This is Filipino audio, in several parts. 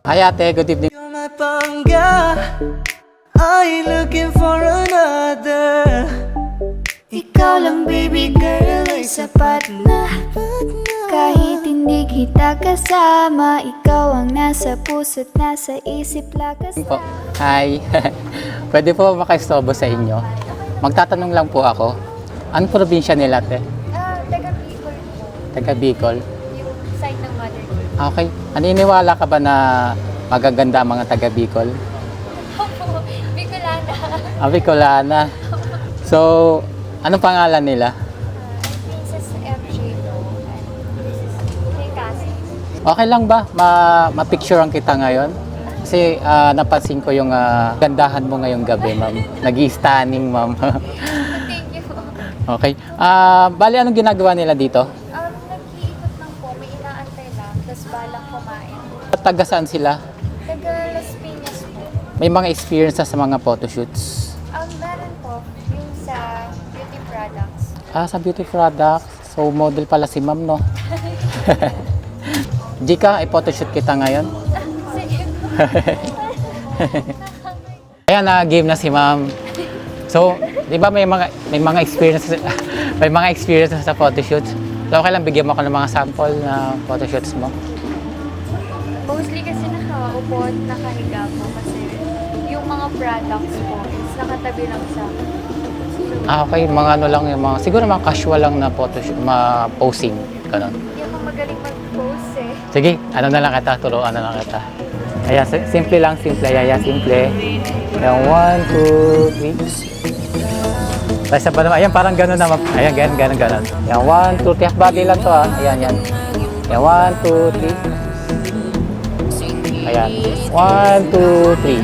Hi ate, good evening. You're my pangga, I ain't looking for another. Ikaw lang baby girl ay sapat na. Kahit hindi kita kasama, ikaw ang nasa puso't nasa isip lakas Po. Hi. Pwede po makaistorbo sa inyo? Magtatanong lang po ako. Anong probinsya nila ate? Taga Bicol po, Taga Bicol. yung side ng mother ko. Okay. Naniniwala ka ba na magaganda ang mga taga Bicol? Opo, Bicolana. Bicolana. So, anong pangalan nila? Princess MJ po. And this is Kay Cassie. Okay lang ba? Ma-picturean kita ngayon? Kasi napansin ko yung gandahan mo ngayong gabi, ma'am. Nag-i-stunning, ma'am. Thank you po. Okay. Bali, anong ginagawa nila dito? Nag-iikot lang po, may inaantay lang, tapos balang kumain. Taga saan sila? Taga Las Piñas po. May mga experience sa mga photoshoots. Meron po, yung sa beauty products. Sa beauty products. So, model pala si ma'am, no? Jika, i-photoshoot kita ngayon. Sige. Ayan, game na si ma'am. So, di ba may mga experience may mga experience sa photoshoots. So, okay lang bigyan mo ako ng mga sample na photoshoots mo. Mostly kasi nakaupo at nakahiga po kasi yung mga products po is nakatabi lang sa Okay, mga ano lang yung mga siguro mga casual lang na photoshoot, posing, ganun. Hindi ako magaling mag-pose eh. Sige, ano na lang kita, turuan na lang kita. Ayan, simple lang, simple. Ayan, simple. Ayan, 1, 2, 3. Tapos pa naman, ayan, parang gano'n naman. Ayan, gano'n. Ayan, 1, 2, 3. Half body lang to, ha. Ayan, yan. Ayan, 1, 2, 3. Ayan, 1, 2, 3.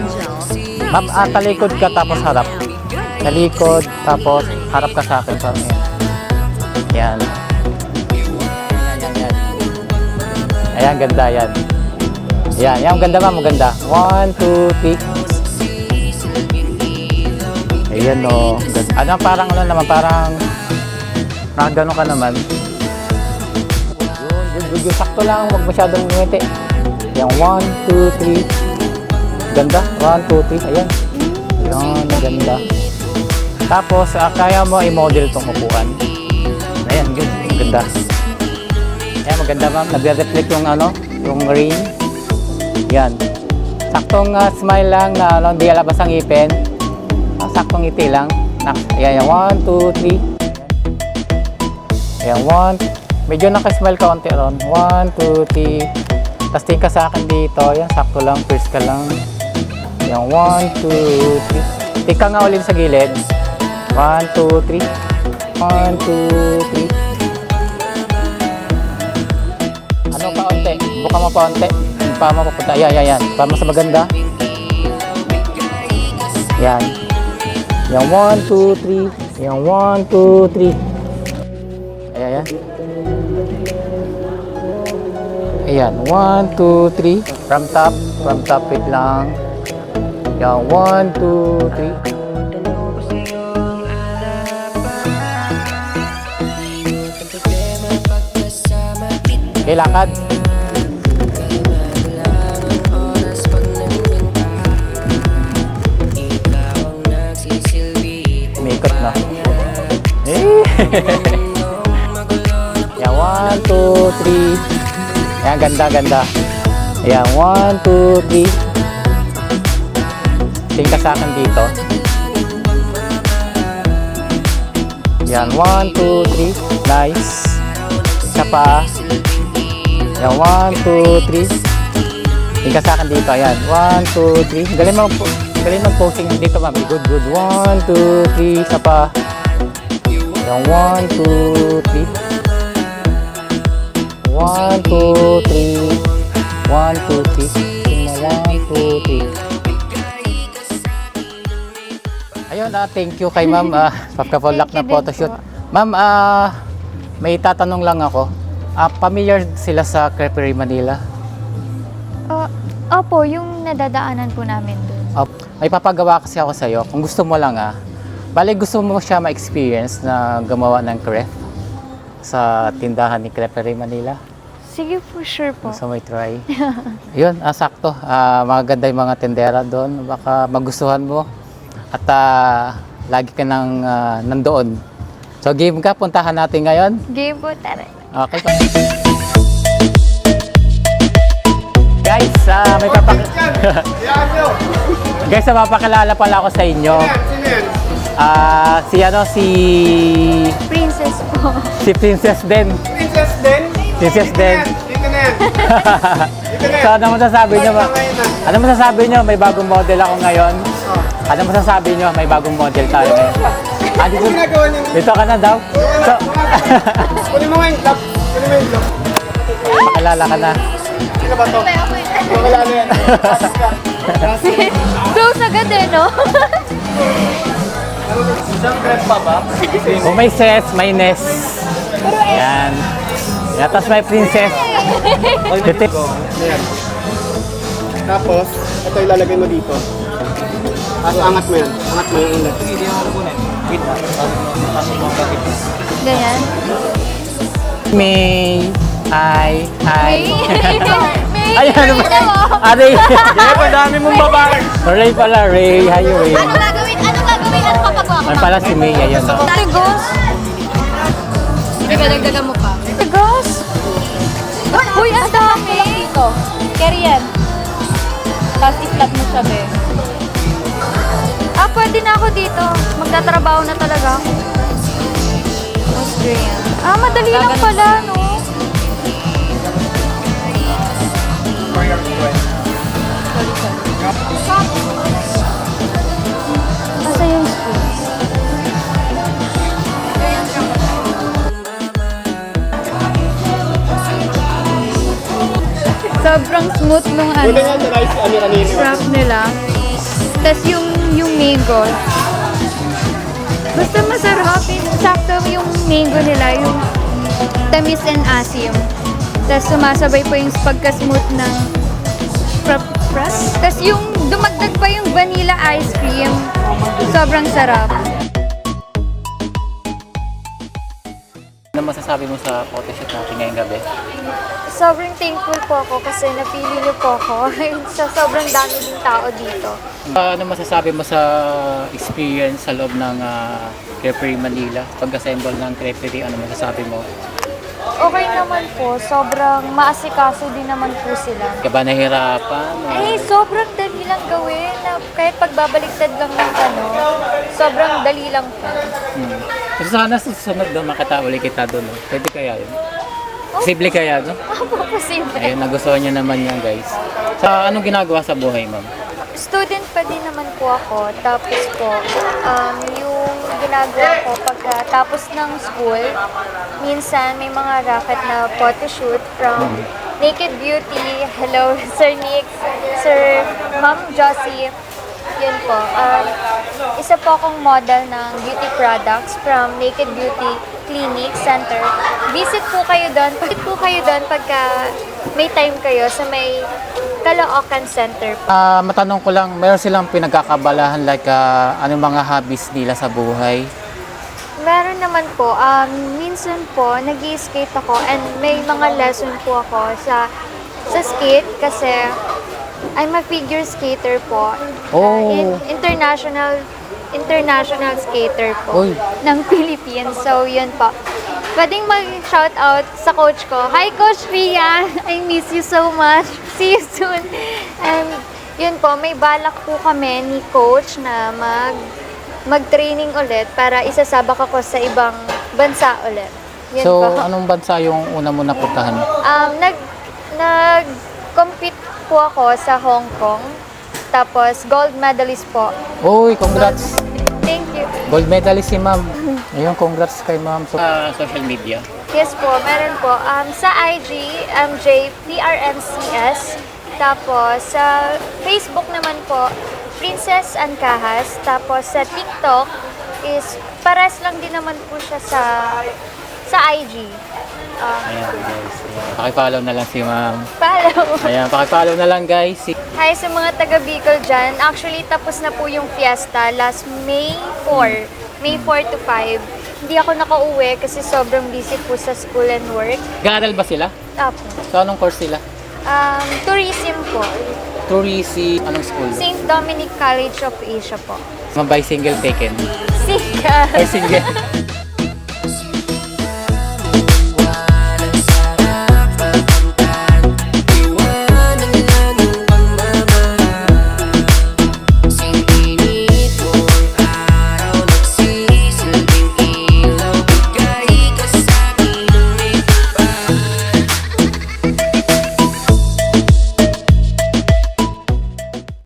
Ma'am, talikod ka tapos harap. Talikod, tapos harap ka sa akin. Parang yan. Ayan. Ayan, ganda yan. Yan, ganda ma'am, maganda. 1, 2, 3. Ayan o. Ano, parang ano naman, parang gano'n ka naman. Yun, sakto lang, huwag masyadong ngiti. Ayan, 1, 2, 3. Ganda, 1, 2, 3. Ayan. Ayan, maganda. Tapos, kaya mo i-model itong upuan. Ayan, yun, maganda. Ayan, maganda ma'am. Nagre-reflect yung ano, yung rain. Yan. Saktong smile lang na hindi alabas ang ngipin. Saktong ngiti lang. Ayan, 1, 2, 3. Ayan, 1. Medyo nakasmile ka konti ron. 1, 2, 3. Tapos tingin ka sa akin dito. Ayan, sakto lang. First ka lang. Ayan, 1, 2, 3. Tika nga ulit sa gilid. 1, 2, 3. 1, 2, 3. Ano pa onte? Buka mo pa onte. Pa mo papunta. Ayan. Pa mo sa maganda. Yan. Yan, 1, 2, 3. Yan, 1, 2, 3. Ayan. Ayan, 1, 2, 3. From top, wait lang. Yan, 1, 2, 3. Okay, lakad. Umikot na. Yan, 1, 2, 3. Yan, ganda. Yan, 1, 2, 3. Tingin ka sa akin dito. Yan, 1, 2, 3. Nice. Isa pa. Yan, 1, 2, 3. Tingin ka sa akin dito. Ayan, 1, 2, 3. Galing mag-posing dito, ma'am. Good. 1, 2, 3. Isa pa. Yan, 1, 2, 3. 1, 2, 3. 1, 2, 3. Tingnan, 1, 2, 3. Ayun, thank you kay ma'am. Pagka-follow na photoshoot. Ma'am, may tatanong lang ako. Familiar sila sa Creperie Manila? Opo, yung nadadaanan po namin doon. May papagawa kasi ako sa'yo. Kung gusto mo lang bali gusto mo siya ma-experience na gumawa ng crepe sa tindahan ni Creperie Manila? Sige po, sure po. Gusto mo i-try? Yun, sakto. Magaganda yung mga tendera doon. Baka magustuhan mo. At lagi ka nang nandoon. So, game ka. Puntahan natin ngayon. Game po, tara. Okay. Guys, may Guys, mapakilala pala ako sa inyo. Si Princess po. si Princess din. Princess din? Princess din. Dito na yan. So, ano masasabi nyo? Ano masasabi nyo? May bagong model ako ngayon. Ano masasabi nyo? May bagong model tayo ngayon. Dito, Ginagawa niyo. dito ka na daw. So, Kunin mo nga yung club. Kunin mo yung club. makilala ka na. Sino ba to? Makilala yan. Pasok ka. Close agad eh, no? Isang crep pa ba? Kung may ses, may nest. Yan. Yan, tapos may princess. Titip. Ayan. Tapos, ito ilalagay mo dito. Tapos angat mo yan. Angat mo yung inlet. Ganyan. May, hi. May. Ay, ano ba? Aray. Madami mong babae. Ray pala, Ray. Hi, Ray. Ano gagawin? Ano gagawin? Ano papagawa ko? Ay pala si May, ayun. Tigos? Teka, dagdagan mo pa. Tigos? Uy, ang dami! Ito. Carry yan. Tapos islat mo siya, be. Pwede na ako dito. Magtatrabaho na talaga ako. Australian. Madali lang pala, no? Nasa yung spoon? Sobrang smooth nung Kunin nga sa rice, kanina. wrap nila. Tapos yung mango. Basta masarap. Sakto yung mango nila, yung tamis and asim. Tapos sumasabay po yung pagka-smooth ng tapos yung dumagdag pa yung vanilla ice cream. Sobrang sarap. Ano masasabi mo sa photoshoot natin ngayong gabi? Sobrang thankful po ako kasi napili niyo po ako. Sa sobrang dami din tao dito. Ano masasabi mo sa experience sa loob ng Creperie Manila? Pag-assemble ng Creperie, ano masasabi mo? Okay naman po. Sobrang maasikaso din naman po sila. Ka ba nahirapan? Sobrang dali lang gawin. Kahit pagbabaliktad lang ng sobrang dali lang po. So, sana sa susunod doon, makita ulit kita doon. No? Pwede kaya yun? Posible kaya, no? Posible. Ayun, nagustuhan niyo naman yan, guys. Sa anong ginagawa sa buhay, ma'am? Student pa din naman po ako. Tapos po, yung ginagawa ko pagkatapos ng school, minsan may mga racket na photoshoot from Naked Beauty. Hello, Sir Nick, Sir Ma'am Josie. Yun po. Isa po akong model ng beauty products from Naked Beauty Clinic Center. Visit po kayo doon. Pagka may time kayo sa may Caloocan Center. Matanong ko lang, mayroon silang pinagkakabalahan like anong mga hobbies nila sa buhay? Meron naman po. Minsan po, nag-i-skate ako and may mga lesson po ako sa skate kasi I'm a figure skater po. Oh. International skater po Uy. ng Philippines. So, yun po. Pwedeng mag-shout out sa coach ko. Hi, Coach Ria! I miss you so much. See you soon. And yun po, may balak po kami ni coach na mag-training ulit para isasabak ako sa ibang bansa ulit. Yun So, po. anong bansa yung una mo napuntahan? Nag-compete po ako sa Hong Kong. Tapos, gold medalist po. Uy, congrats! Thank you. Gold medalist si ma'am. Ayun, congrats kay ma'am. So, social media. Yes po, meron po. Sa IG, MJPRMCS. Tapos, sa Facebook naman po, Princess Ancahas. Tapos, sa TikTok is, pares lang din naman po siya sa IG. Ayan, guys. Ayan. Pakipollow na lang si ma'am. Follow. Ayan, pakipollow na lang, guys. Hi sa mga taga Bicol dyan. Actually, tapos na po yung fiesta last May 4. May 4 to 5. hindi ako nakauwi kasi sobrang busy po sa school and work. Nag-aaral ba sila? Apo. So, anong course sila? Tourism po. Tourism, anong school? St. Dominic College of Asia po. Mabay single taken. Sika. Ay, single.